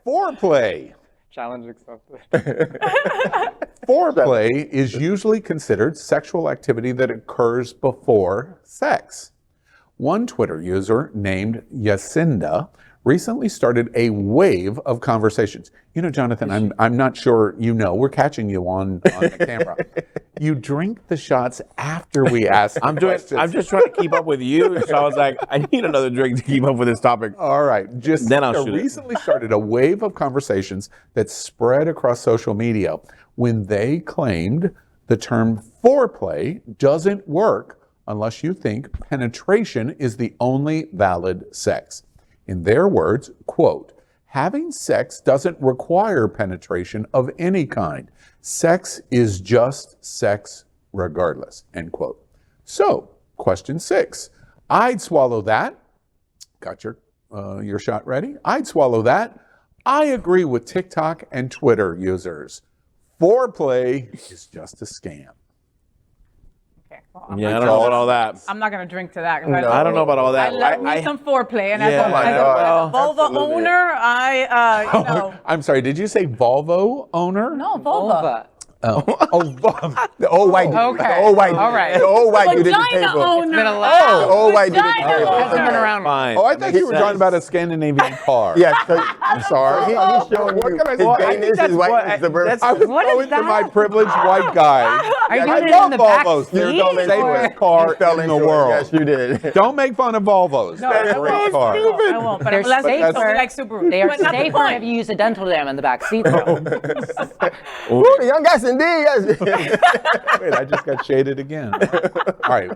Foreplay. Challenge accepted. Foreplay is usually considered sexual activity that occurs before sex. One Twitter user named Yacinda recently started a wave of conversations. You know, Jonathan, I'm not sure you know. We're catching you on the camera. You drink the shots after we ask. I'm just trying to keep up with you. So I was like, I need another drink to keep up with this topic. All right. Then I'll shoot it. Recently started a wave of conversations that spread across social media when they claimed the term foreplay doesn't work unless you think penetration is the only valid sex. In their words, quote, having sex doesn't require penetration of any kind. Sex is just sex regardless, end quote. So, question 6. I'd swallow that. Got your shot ready? I'd swallow that. I agree with TikTok and Twitter users. Foreplay is just a scam. Well, I don't know about all that. I'm not going to drink to that. No, I don't know about all that. I love some foreplay. And Yeah, as a vulva owner, you know. I'm sorry, did you say Volvo owner? No, vulva. Vulva. The old white dude. Okay. The old white dude. All right. The old white dude at the Vagina table. owner. It's been a lot. The old white dude at the Vagina table. owner. Hasn't been around. Fine. Oh, I thought you were talking about a Scandinavian car. Yeah, so, I'm sorry. He's showing What you can I his say? gayness, his whiteness, the birth. I was What is going to that? my privileged white guy. Are you I doing it love in the back Volvos. They're seat, the safest or- car Fell in the into it. world. Yes, you did. Don't make fun of Volvos. No, They're I great won't. cars. I won't. But They're I'm less safer. so we like Subaru. They are But not the safer point. if you use a dental dam in the back seat, though. Ooh, young guys indeed, yes. Wait, I just got shaded again. All right,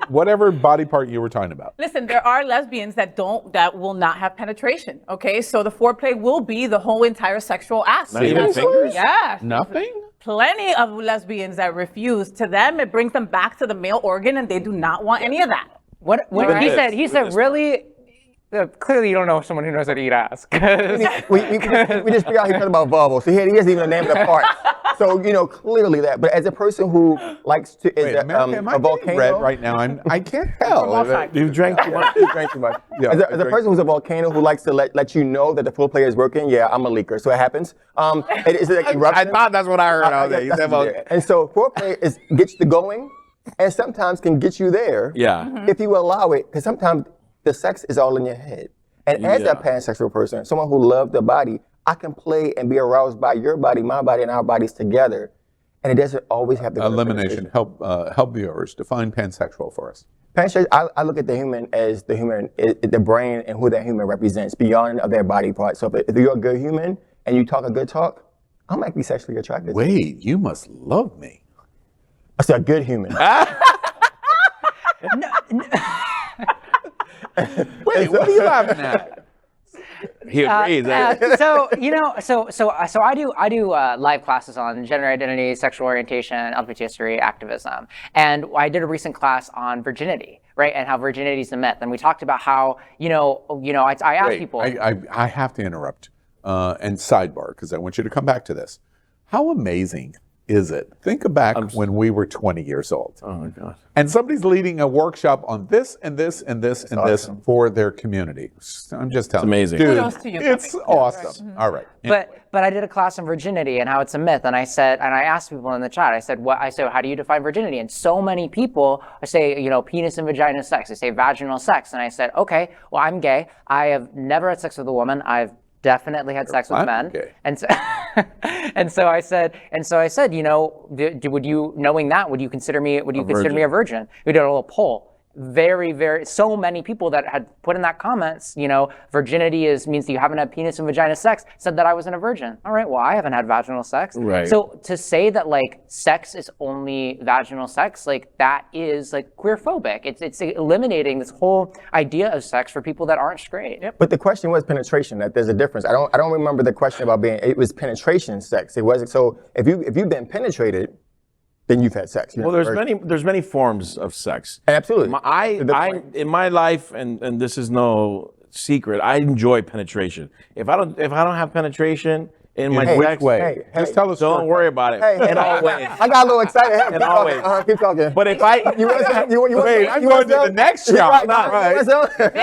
whatever body part you were talking about. Listen, there are lesbians that will not have penetration. Okay, so the foreplay will be the whole entire sexual act. Not even fingers? Yeah. Nothing? Plenty of lesbians that refuse. To them, it brings them back to the male organ, and they do not want any of that. What Look he at said? this. He said, really? Clearly, you don't know someone who knows how to eat ass. 'Cause we just figured out he talked about Volvo, so he doesn't even name the part. So, you know, clearly that. But as a person who likes to, Wait, America, am I a getting volcano. red right now? I can't tell. You've drank too much. You drank too much. Yeah, as I a drank- person who's a volcano who likes to let you know that the foreplay is working, yeah, I'm a leaker, so it happens. It's like I eruption. thought that's what I heard out there. You said, well, And so foreplay gets you going, and sometimes can get you there. yeah. If you allow it, because sometimes the sex is all in your head. And as Yeah. a pansexual person, someone who loves the body, I can play and be aroused by your body, my body, and our bodies together. And it doesn't always have to go to Elimination. penetration. Help viewers define pansexual for us. Pansexual, I look at the human as the human, the brain and who that human represents beyond of their body part. So if you're a good human and you talk a good talk, I might be sexually attracted. Wait, you must love me. I said a good human. Wait, what are you laughing at? He agrees. so you know, so I do live classes on gender identity, sexual orientation, LGBT history, activism, and I did a recent class on virginity, right, and how virginity is a myth, and we talked about how I asked Wait, people. I have to interrupt and sidebar because I want you to come back to this. How amazing is it? Think back when we were 20 years old. Oh my God. And somebody's leading a workshop on this and this and this and this for their community. I'm just telling amazing. you. Dude, Kudos to you. it's awesome. All right. But I did a class on virginity and how it's a myth, and I asked people in the chat. I said, how do you define virginity? And so many people say, penis and vagina sex. They say vaginal sex, and I said, okay, well, I'm gay. I have never had sex with a woman. I've definitely had sex with men. Okay. And so I said, would you, knowing that, would you consider me a virgin? We did a little poll. So many people that had put in that comments, virginity means that you haven't had penis and vagina sex, said that I wasn't a virgin. All right, well, I haven't had vaginal sex. Right. So to say that sex is only vaginal sex, that is queerphobic. It's eliminating this whole idea of sex for people that aren't straight. Yep. But the question was penetration. That there's a difference. I don't remember the question about it was penetration sex. It wasn't. So if you've been penetrated, then you've had sex. Well, there's many forms of sex. Absolutely. In my life, and this is no secret, I enjoy penetration. If I don't have penetration, in my which sex. way? Just tell us. Don't worry about it. Hey, In all ways. I got a little excited. Hey, And always. keep talking. But if I, You want some? You want Wait, I'm going to the next shot. Right.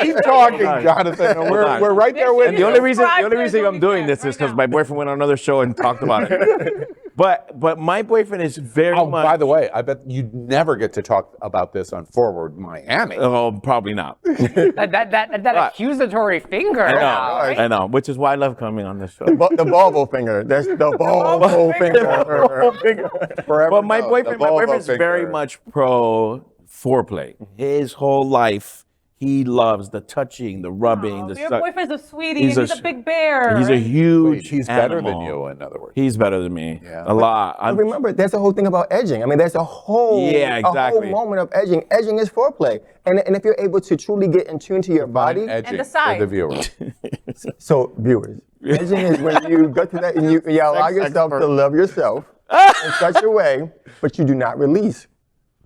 Keep talking, Jonathan. We're right there with and you. the only reason Subscribe I'm doing this is because my boyfriend went on another show and talked about it. But my boyfriend is very Oh, much. by the way, I bet you'd never get to talk about this on Forward Miami. Oh, probably not. That accusatory finger. I know, which is why I love coming on this show. The Volvo finger. That's the Volvo finger. Forever But my know, boyfriend, the my Volvo boyfriend's very finger. much pro foreplay. His whole life, he loves the touching, the rubbing, the Your suck. boyfriend's a sweetie. He's He's a big bear. He's a huge. Wait, he's better than animal. you, in other words. He's better than me. Yeah. A lot. But remember, there's the whole thing about edging. I mean, there's a whole, Yeah, exactly. a whole moment of edging. Edging is foreplay. And if you're able to truly get in tune to your body, Edging the side. for the viewer. so viewers, edging is when you go to that and you allow yourself to love yourself in such a way, but you do not release.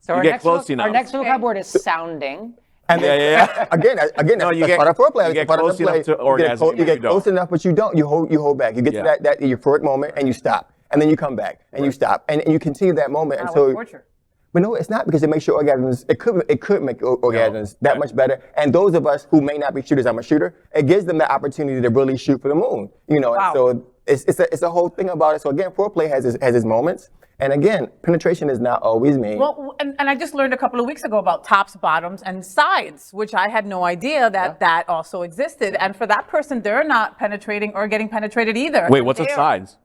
So our get next close our enough. next vocab word is sounding. And then, again, No, you that's get- part of foreplay. you get That's part of close the play. enough to orgasm, You but get you don't. close enough, but you don't. You hold back. You get Yeah. to that euphoric moment and you stop. And then you come back and you stop. And you continue that moment Wow, until. what torture. But no, it's not, because it makes your orgasms, it could make orgasms that much better. And those of us who may not be shooters, I'm a shooter, it gives them the opportunity to really shoot for the moon. You know, Wow. and so it's a whole thing about it. So again, foreplay has its moments. And again, penetration is not always me. Well, and I just learned a couple of weeks ago about tops, bottoms, and sides, which I had no idea that also existed. And for that person, they're not penetrating or getting penetrated either. Wait, what's a They're- sides?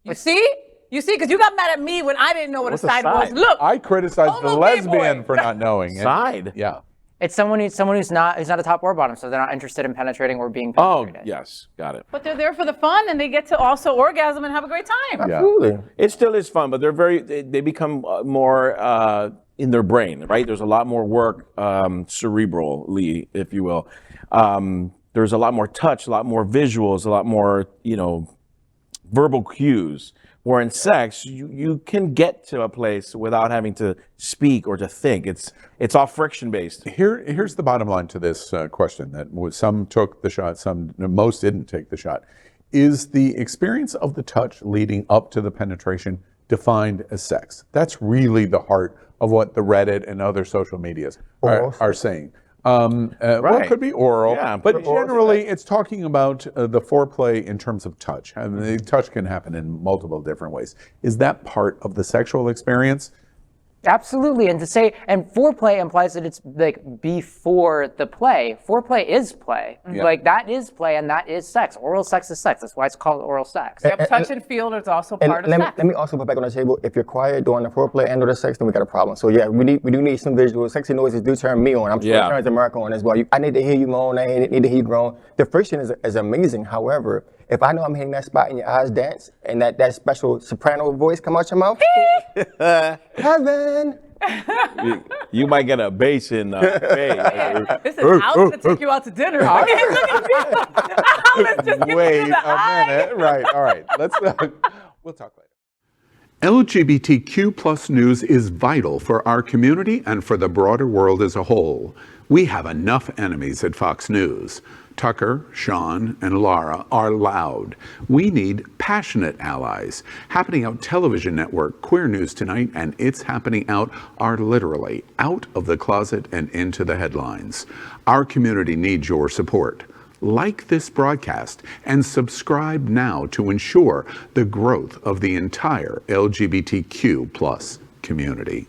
You see? You see? Because you got mad at me when I didn't know what What's a a side side? was. Look. I criticized the Homo gay lesbian boy. for not knowing. Side? Yeah. It's someone who's not a top or bottom, so they're not interested in penetrating or being Oh, penetrated. yes, got it. But they're there for the fun, and they get to also orgasm and have a great time. Yeah. Absolutely. It still is fun, but they become more in their brain, right? There's a lot more work cerebrally, if you will. There's a lot more touch, a lot more visuals, a lot more, verbal cues. Where in sex, you can get to a place without having to speak or to think. It's all friction based. Here's the bottom line to this question that some took the shot, most didn't take the shot. Is the experience of the touch leading up to the penetration defined as sex? That's really the heart of what the Reddit and other social medias are saying. Well, it could be oral, Yeah, but oral generally it's talking about the foreplay in terms of touch. I mean, the touch can happen in multiple different ways. Is that part of the sexual experience? Absolutely, and foreplay implies that it's like before the play. Foreplay is play. Yeah. Like that is play, and that is sex. Oral sex is sex. That's why it's called oral sex. Yep, touch and feel is also And part of let sex. me also put back on the table, if you're quiet during the foreplay and or the sex, then we got a problem. So yeah, we do need some visuals. Sexy noises do turn me on. I'm sure Yeah. it turns America on as well. I need to hear you moan. I need to hear you groan. The friction is amazing. However, if I know I'm hitting that spot and your eyes dance and that special soprano voice come out your mouth, heaven. You might get a bass in face. Listen, I was going to take you out to dinner. I can't look at you. I was just giving Wait you the a eye. minute. Right. All right. We'll talk later. LGBTQ plus news is vital for our community and for the broader world as a whole. We have enough enemies at Fox News. Tucker, Sean, and Laura are loud. We need passionate allies. Happening Out Television Network, Queer News Tonight, and It's Happening Out are literally out of the closet and into the headlines. Our community needs your support. Like this broadcast and subscribe now to ensure the growth of the entire LGBTQ plus community.